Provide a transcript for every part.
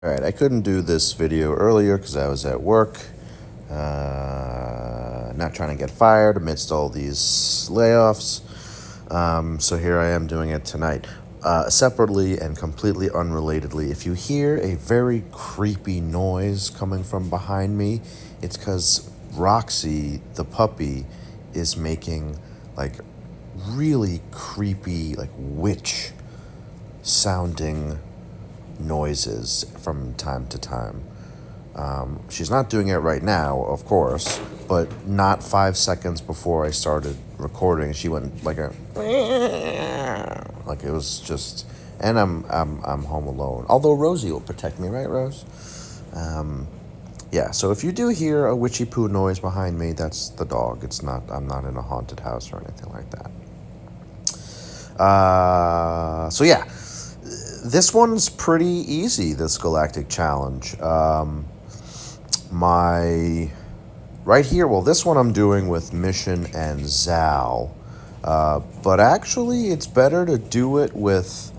Alright, I couldn't do this video earlier because I was at work, not trying to get fired amidst all these layoffs. So here I am doing it tonight. Separately and completely unrelatedly, if you hear a very creepy noise coming from behind me, it's because Roxy, the puppy, is making like really creepy, like witch sounding noises from time to time. She's not doing it right now, of course, but not 5 seconds before I started recording, she went like a like it was just. And I'm home alone. Although Rosie will protect me, right, Rose? Yeah. So if you do hear a witchy poo noise behind me, that's the dog. It's not. I'm not in a haunted house or anything like that. So yeah. This one's pretty easy, this Galactic challenge. Right here, well, this one I'm doing with Mission and Zal. But actually, it's better to do it with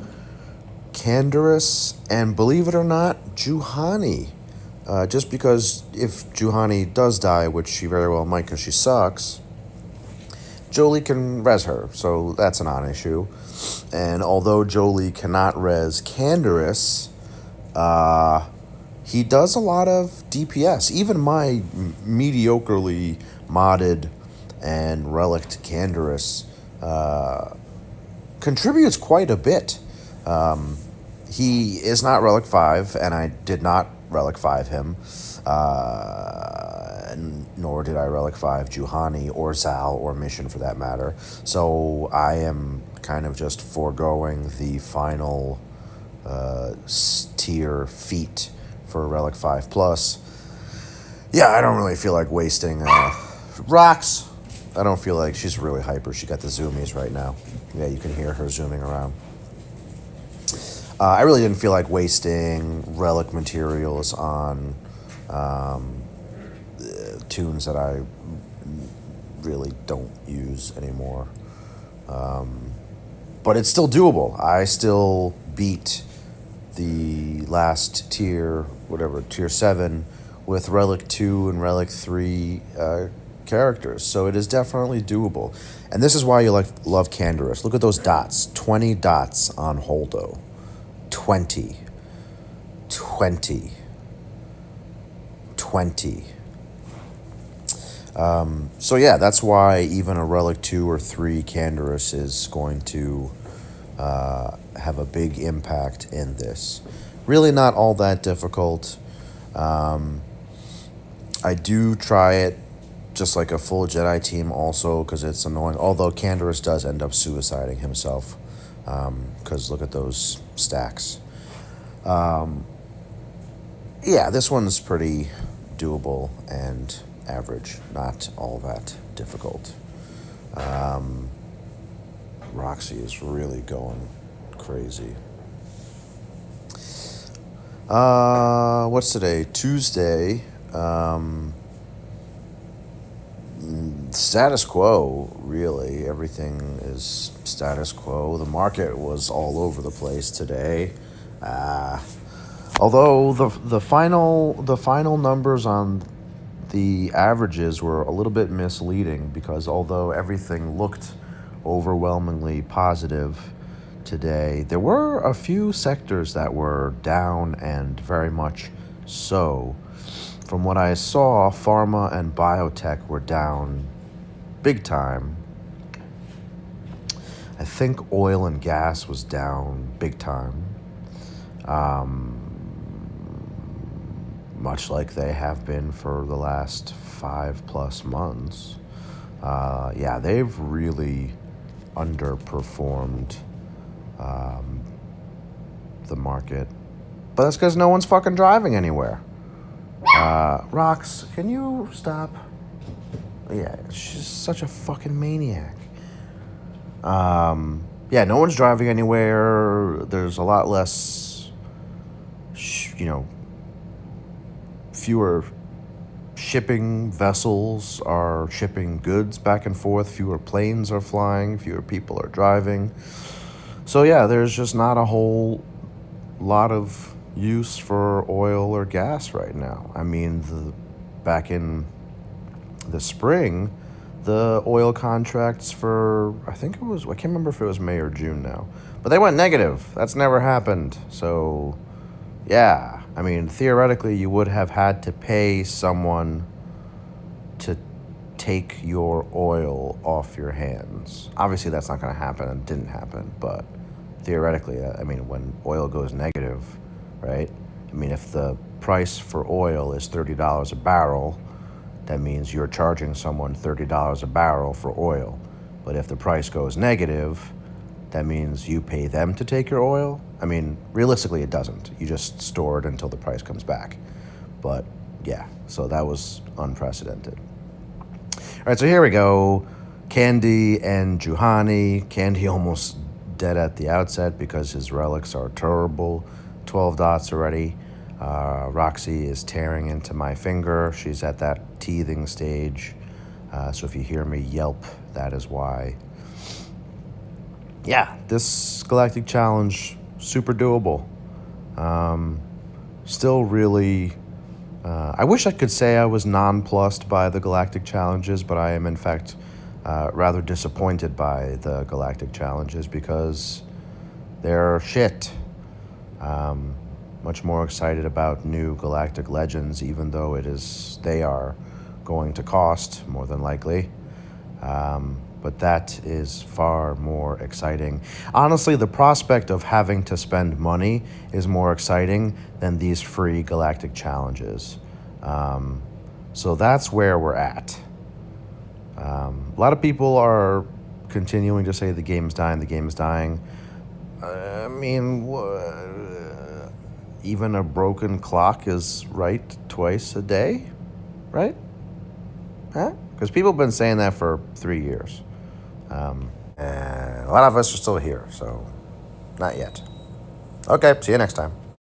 Canderous and, believe it or not, Juhani. Just because if Juhani does die, which she very well might because she sucks, Jolie can res her, so that's a non-issue. And although Jolie cannot res Canderous, he does a lot of DPS. Even my mediocrely modded and relict Canderous contributes quite a bit. He is not Relic 5, and I did not Relic 5 him. Nor did I Relic 5 Juhani or Zal or Mission for that matter. So I am kind of just foregoing the final tier feat for Relic 5 Plus. Yeah, I don't really feel like wasting rocks. I don't feel like she's really hyper. She got the zoomies right now. Yeah, you can hear her zooming around. I really didn't feel like wasting relic materials on tunes that I really don't use anymore. But it's still doable. I still beat the last tier, whatever, tier 7, with Relic 2 and Relic 3 characters. So it is definitely doable. And this is why you love Canderous. Look at those dots. 20 dots on Holdo. 20. So yeah, that's why even a Relic 2 or 3 Canderous is going to have a big impact in this. Really not all that difficult. I do try it just like a full Jedi team also because it's annoying. Although Canderous does end up suiciding himself because look at those stacks. Yeah, this one's pretty doable and average, not all that difficult. Roxy is really going crazy. What's today? Tuesday. Status quo, really. Everything is status quo. The market was all over the place today. Although the final numbers on the averages were a little bit misleading because although everything looked overwhelmingly positive today, there were a few sectors that were down and very much so. From what I saw, pharma and biotech were down big time. I think oil and gas was down big time. Much like they have been for the last 5+ months. Yeah, they've really underperformed the market. But that's because no one's fucking driving anywhere. Rox, can you stop? Yeah, she's such a fucking maniac. Yeah, no one's driving anywhere. There's a lot less, fewer shipping vessels are shipping goods back and forth. Fewer planes are flying. Fewer people are driving. So yeah, there's just not a whole lot of, use for oil or gas right now. I mean, back in the spring, the oil contracts for, I think it was, I can't remember if it was May or June now, but they went negative. That's never happened. So, yeah, I mean, theoretically, you would have had to pay someone to take your oil off your hands. Obviously, that's not going to happen. It didn't happen, but theoretically, I mean, when oil goes negative, right? I mean, if the price for oil is $30 a barrel, that means you're charging someone $30 a barrel for oil. But if the price goes negative, that means you pay them to take your oil. I mean, realistically, it doesn't. You just store it until the price comes back. But yeah, so that was unprecedented. All right, so here we go. Candy and Juhani. Candy almost dead at the outset because his relics are terrible. 12 dots already. Roxy is tearing into my finger. She's at that teething stage. So if you hear me yelp, that is why. Yeah, this Galactic Challenge, super doable. Still really... I wish I could say I was nonplussed by the Galactic Challenges, but I am in fact rather disappointed by the Galactic Challenges because they're shit. Much more excited about new Galactic Legends, even though they are going to cost, more than likely. But that is far more exciting. Honestly, the prospect of having to spend money is more exciting than these free Galactic Challenges. So that's where we're at. A lot of people are continuing to say the game's dying, the game's dying. I mean, even a broken clock is right twice a day, right? Huh? Because people have been saying that for 3 years. And a lot of us are still here, so not yet. Okay, see you next time.